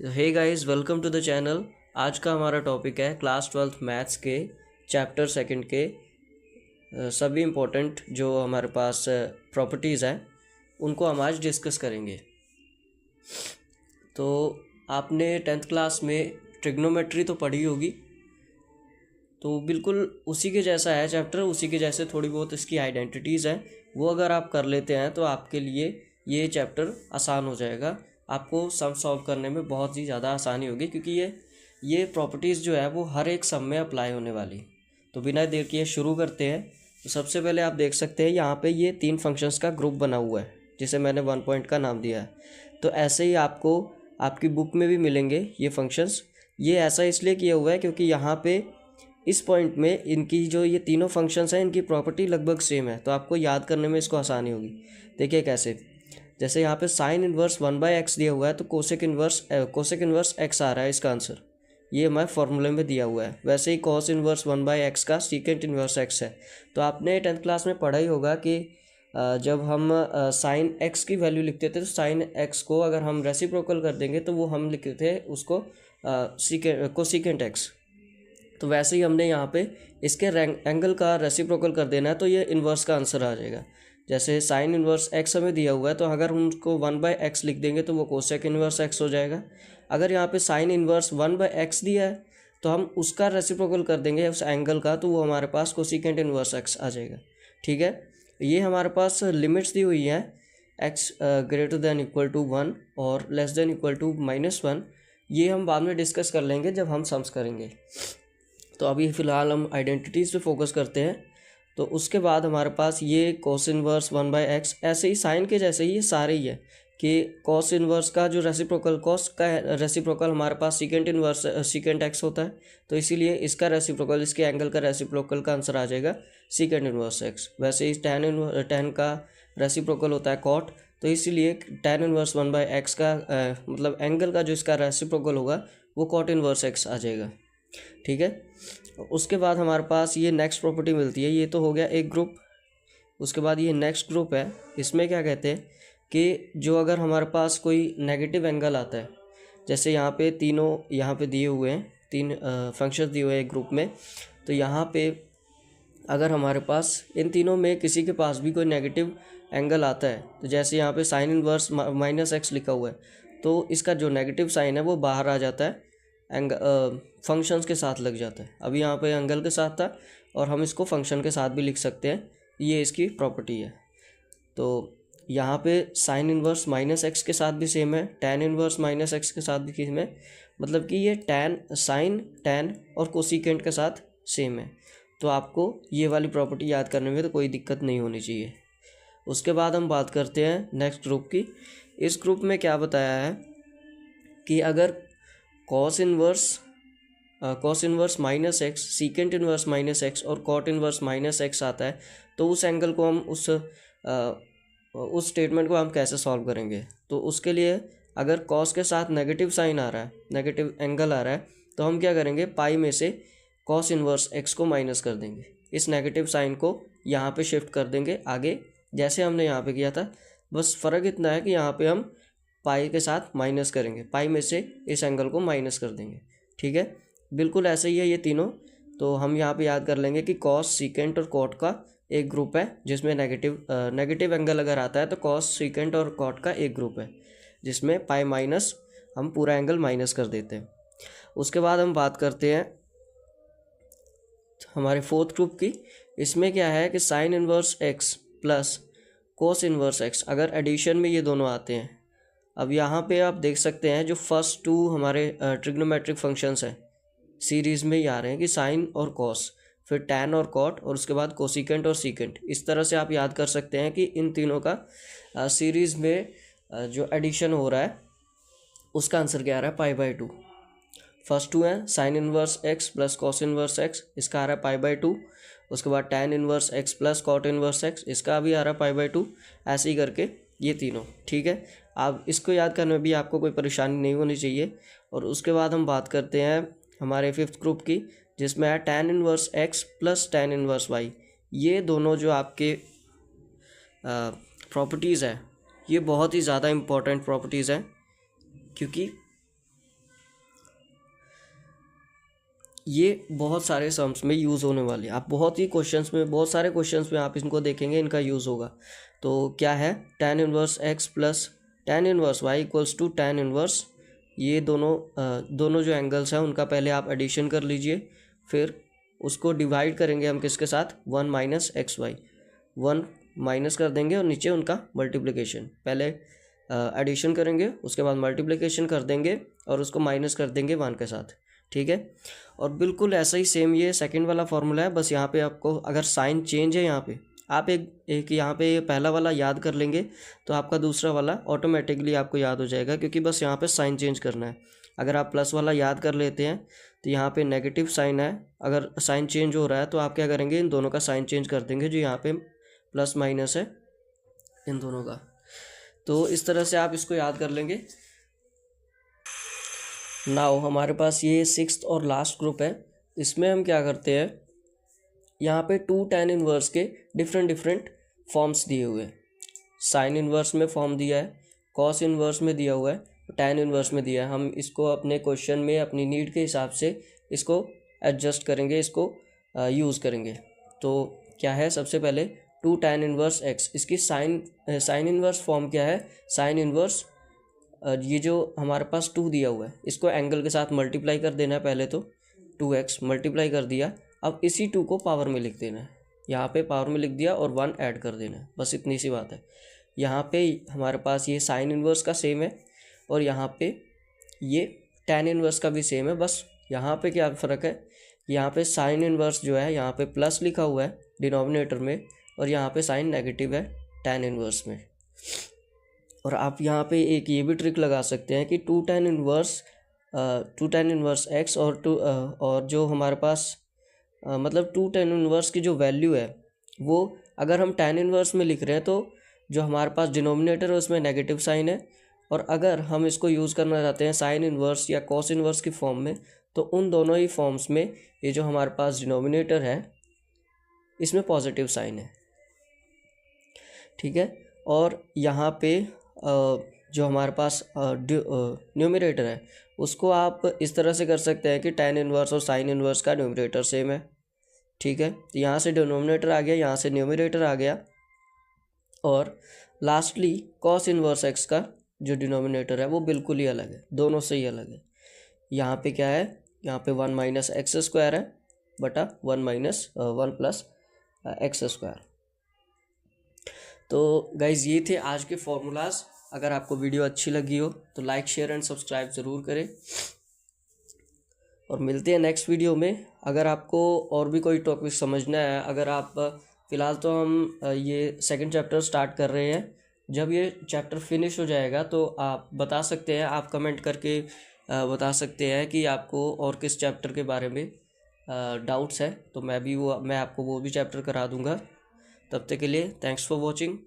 Hey guys, welcome to the channel. आज का हमारा टॉपिक है क्लास 12th मैथ्स के चैप्टर सेकंड के सभी इम्पोर्टेंट जो हमारे पास प्रॉपर्टीज़ हैं उनको हम आज डिस्कस करेंगे। तो आपने 10th क्लास में ट्रिग्नोमेट्री तो पढ़ी होगी, तो बिल्कुल उसी के जैसा है चैप्टर, उसी के जैसे थोड़ी बहुत इसकी आइडेंटिटीज़ हैं। वो अगर आप कर लेते हैं तो आपके लिए ये चैप्टर आसान हो जाएगा। आपको सम सॉल्व करने में बहुत ही ज़्यादा आसानी होगी, क्योंकि ये प्रॉपर्टीज़ जो है वो हर एक सम में अप्लाई होने वाली। तो बिना देर किए शुरू करते हैं। तो सबसे पहले आप देख सकते हैं यहाँ पे ये 3 फंक्शंस का ग्रुप बना हुआ है, जिसे मैंने 1 पॉइंट का नाम दिया है। तो ऐसे ही आपको आपकी बुक में भी मिलेंगे ये फंक्शंस। ये ऐसा इसलिए किया हुआ है क्योंकि यहाँ पे इस पॉइंट में इनकी जो ये तीनों फंक्शंस हैं इनकी प्रॉपर्टी लगभग सेम है, तो आपको याद करने में इसको आसानी होगी। देखिए कैसे, जैसे यहाँ पे साइन इन्वर्स 1/x दिया हुआ है, तो कोसेक इन्वर्स x आ रहा है इसका आंसर। ये हमारे फॉर्मूले में दिया हुआ है। वैसे ही कॉस इन्वर्स 1/x का सीकेंट इन्वर्स x है। तो आपने 10th क्लास में पढ़ा ही होगा कि जब हम साइन x की वैल्यू लिखते थे तो साइन x को अगर हम रेसिप्रोकल कर देंगे तो वो हम लिखते थे उसको कोसेकेंट x। तो वैसे ही हमने यहाँ पे इसके एंगल का रेसिप्रोकल कर देना है, तो ये इन्वर्स का आंसर आ जाएगा। जैसे साइन इन्वर्स x हमें दिया हुआ है, तो अगर हम उसको 1/x लिख देंगे तो वो कोसेक इन्वर्स x हो जाएगा। अगर यहाँ पे साइन इन्वर्स 1/x दिया है तो हम उसका रेसिप्रोकल कर देंगे उस एंगल का, तो वो हमारे पास कोसेकेंट इन्वर्स x आ जाएगा। ठीक है, ये हमारे पास लिमिट्स दी हुई हैं x greater than equal to 1 और लेस देन इक्वल टू -1। ये हम बाद में डिस्कस कर लेंगे जब हम सम्स करेंगे। तो अभी फ़िलहाल हम आइडेंटिटीज़ पे फोकस करते हैं। तो उसके बाद हमारे पास ये कॉस इन्वर्स 1/x, ऐसे ही साइन के जैसे ही ये सारे ही है कि कॉस इन्वर्स का जो रेसिप्रोकल, कॉस का रेसिप्रोकल हमारे पास सीकेंट x होता है, तो इसीलिए इसका रेसिप्रोकल, इसके एंगल का रेसिप्रोकल का आंसर आ जाएगा सीकेंट इन्वर्स x। वैसे ही tan का रेसिप्रोकल होता है कॉट, तो इसीलिए tan इन्वर्स 1/x का मतलब एंगल का जो इसका रेसिप्रोकल होगा वो कॉट इन्वर्स x आ जाएगा। ठीक है, उसके बाद हमारे पास ये नेक्स्ट प्रॉपर्टी मिलती है। ये तो हो गया एक ग्रुप। उसके बाद ये नेक्स्ट ग्रुप है, इसमें क्या कहते हैं कि जो अगर हमारे पास कोई नेगेटिव एंगल आता है, जैसे यहाँ पे तीनों यहाँ पे दिए हुए हैं, 3 फंक्शंस दिए हुए हैं एक ग्रुप में। तो यहाँ पे अगर हमारे पास इन तीनों में किसी के पास भी कोई नेगेटिव एंगल आता है, तो जैसे यहाँ पे साइन इन्वर्स -x लिखा हुआ है, तो इसका जो नेगेटिव साइन है वो बाहर आ जाता है, फंक्शंस के साथ लग जाता है। अभी यहाँ पे एंगल के साथ था और हम इसको फंक्शन के साथ भी लिख सकते हैं, ये इसकी प्रॉपर्टी है। तो यहाँ पे साइन इन्वर्स -x के साथ भी सेम है, टैन इन्वर्स -x के साथ भी सेम है, मतलब कि ये साइन टैन और कोसिकेंट के साथ सेम है। तो आपको ये वाली प्रॉपर्टी याद करने में तो कोई दिक्कत नहीं होनी चाहिए। उसके बाद हम बात करते हैं नेक्स्ट ग्रुप की। इस ग्रुप में क्या बताया है कि अगर cos inverse -x, secant inverse -x और कॉट इन्वर्स -x आता है, तो उस एंगल को हम उस स्टेटमेंट को हम कैसे सॉल्व करेंगे। तो उसके लिए अगर कॉस के साथ नेगेटिव साइन आ रहा है, नेगेटिव एंगल आ रहा है, तो हम क्या करेंगे, पाई में से कॉस इन्वर्स x को माइनस कर देंगे। इस नेगेटिव साइन को यहाँ पे शिफ्ट कर देंगे आगे, जैसे हमने यहाँ पे किया था। बस फ़र्क इतना है कि यहाँ पे हम पाई के साथ माइनस करेंगे, पाई में से इस एंगल को माइनस कर देंगे। ठीक है, बिल्कुल ऐसे ही है ये तीनों। तो हम यहाँ पे याद कर लेंगे कि कॉस, सीकेंट और कॉट का एक ग्रुप है, जिसमें नेगेटिव एंगल अगर आता है तो कॉस, सीकेंट और कॉट का एक ग्रुप है, जिसमें पाई माइनस हम पूरा एंगल माइनस कर देते हैं। उसके बाद हम बात करते हैं हमारे फोर्थ ग्रुप की। इसमें क्या है कि sign inverse x plus cos inverse x, अगर एडिशन में ये दोनों आते हैं। अब यहाँ पे आप देख सकते हैं जो फर्स्ट 2 हमारे ट्रिग्नोमेट्रिक फंक्शंस हैं सीरीज़ में ही आ रहे हैं कि साइन और कॉस, फिर टैन और कॉट, और उसके बाद कोसिकेंट और सीकेंट। इस तरह से आप याद कर सकते हैं कि इन तीनों का सीरीज़ में जो एडिशन हो रहा है उसका आंसर क्या आ रहा है, π/2। फर्स्ट 2 है sine inverse x plus cos inverse x, इसका आ रहा है π/2। उसके बाद tan inverse x plus cot inverse x, इसका भी आ रहा है π/2। ऐसे ही करके ये तीनों। ठीक है, आप इसको याद करने में भी आपको कोई परेशानी नहीं होनी चाहिए। और उसके बाद हम बात करते हैं हमारे फिफ्थ ग्रुप की, जिसमें है tan inverse x plus tan inverse y। ये दोनों जो आपके प्रॉपर्टीज़ है, ये बहुत ही ज़्यादा इम्पोर्टेंट प्रॉपर्टीज़ हैं, क्योंकि ये बहुत सारे सम्स में यूज़ होने वाले हैं। आप बहुत ही क्वेश्चंस में, बहुत सारे क्वेश्चंस में आप इनको देखेंगे, इनका यूज़ होगा। तो क्या है, tan inverse x plus tan inverse y equals to tan inverse, ये दोनों जो एंगल्स हैं उनका पहले आप एडिशन कर लीजिए, फिर उसको डिवाइड करेंगे हम किसके साथ, 1 माइनस एक्स वाई, 1 माइनस कर देंगे और नीचे उनका मल्टीप्लिकेशन, पहले एडिशन करेंगे, उसके बाद मल्टीप्लिकेशन कर देंगे और उसको माइनस कर देंगे 1 के साथ, ठीक है। और बिल्कुल ऐसा ही सेम ये सेकंड वाला फॉर्मूला है, बस यहाँ पे आपको अगर साइन चेंज है, यहाँ पे आप एक यहाँ पे पहला वाला याद कर लेंगे तो आपका दूसरा वाला ऑटोमेटिकली आपको याद हो जाएगा, क्योंकि बस यहाँ पे साइन चेंज करना है। अगर आप प्लस वाला याद कर लेते हैं तो यहाँ पे नेगेटिव साइन है, अगर साइन चेंज हो रहा है तो आप क्या करेंगे, इन दोनों का साइन चेंज कर देंगे, जो यहाँ पे प्लस माइनस है इन दोनों का। तो इस तरह से आप इसको याद कर लेंगे। नाउ हमारे पास ये 6th और लास्ट ग्रुप है, इसमें हम क्या करते हैं, यहाँ पे 2 tan इनवर्स के डिफरेंट फॉर्म्स दिए हुए हैं। साइन इनवर्स में फॉर्म दिया है, कॉस इनवर्स में दिया हुआ है, tan इनवर्स में दिया है। हम इसको अपने क्वेश्चन में अपनी नीड के हिसाब से इसको एडजस्ट करेंगे, इसको यूज़ करेंगे। तो क्या है, सबसे पहले 2 tan इनवर्स x, इसकी साइन इनवर्स फॉर्म क्या है, साइन इनवर्स, ये जो हमारे पास 2 दिया हुआ है इसको एंगल के साथ मल्टीप्लाई कर देना है, पहले तो 2x मल्टीप्लाई कर दिया, अब इसी 2 को पावर में लिख देना है, यहाँ पे पावर में लिख दिया और 1 ऐड कर देना है, बस इतनी सी बात है। यहाँ पे हमारे पास ये साइन इनवर्स का सेम है और यहाँ पे ये tan इनवर्स का भी सेम है, बस यहाँ पे क्या फ़र्क है, यहाँ पे साइन इनवर्स जो है यहाँ पे प्लस लिखा हुआ है डिनोमिनेटर में और यहाँ पे साइन नेगेटिव है tan इनवर्स में। और आप यहाँ पे एक ये भी ट्रिक लगा सकते हैं कि 2 tan इनवर्स x और जो हमारे पास मतलब 2 tan इनवर्स की जो वैल्यू है वो अगर हम tan इनवर्स में लिख रहे हैं तो जो हमारे पास डिनोमिनेटर है उसमें नेगेटिव साइन है, और अगर हम इसको यूज़ करना चाहते हैं साइन इनवर्स या कॉस इनवर्स की फॉर्म में तो उन दोनों ही फॉर्म्स में ये जो हमारे पास डिनोमिनेटर है इसमें पॉजिटिव साइन है, ठीक है। और यहाँ पे जो हमारे पास न्यूमरेटर है उसको आप इस तरह से कर सकते हैं कि tan इनवर्स और साइन इनवर्स का न्यूमरेटर सेम है, ठीक है। तो यहाँ से डिनोमिनेटर आ गया, यहाँ से न्यूमरेटर आ गया, और लास्टली कॉस इनवर्स x का जो डिनोमिनेटर है वो बिल्कुल ही अलग है, दोनों से ही अलग है। यहाँ पे क्या है, यहाँ पे 1 माइनस एक्स स्क्वायर है बटा 1 प्लस एक्स स्क्वायर। तो गाइज़ ये थे आज के फॉर्मूलाज। अगर आपको वीडियो अच्छी लगी हो तो लाइक शेयर एंड सब्सक्राइब ज़रूर करें, और मिलते हैं नेक्स्ट वीडियो में। अगर आपको और भी कोई टॉपिक समझना है, अगर आप फ़िलहाल तो हम ये सेकंड चैप्टर स्टार्ट कर रहे हैं, जब ये चैप्टर फिनिश हो जाएगा तो आप बता सकते हैं, आप कमेंट करके बता सकते हैं कि आपको और किस चैप्टर के बारे में डाउट्स है, तो मैं आपको वो भी चैप्टर करा दूँगा। तब तक के लिए थैंक्स फॉर वॉचिंग।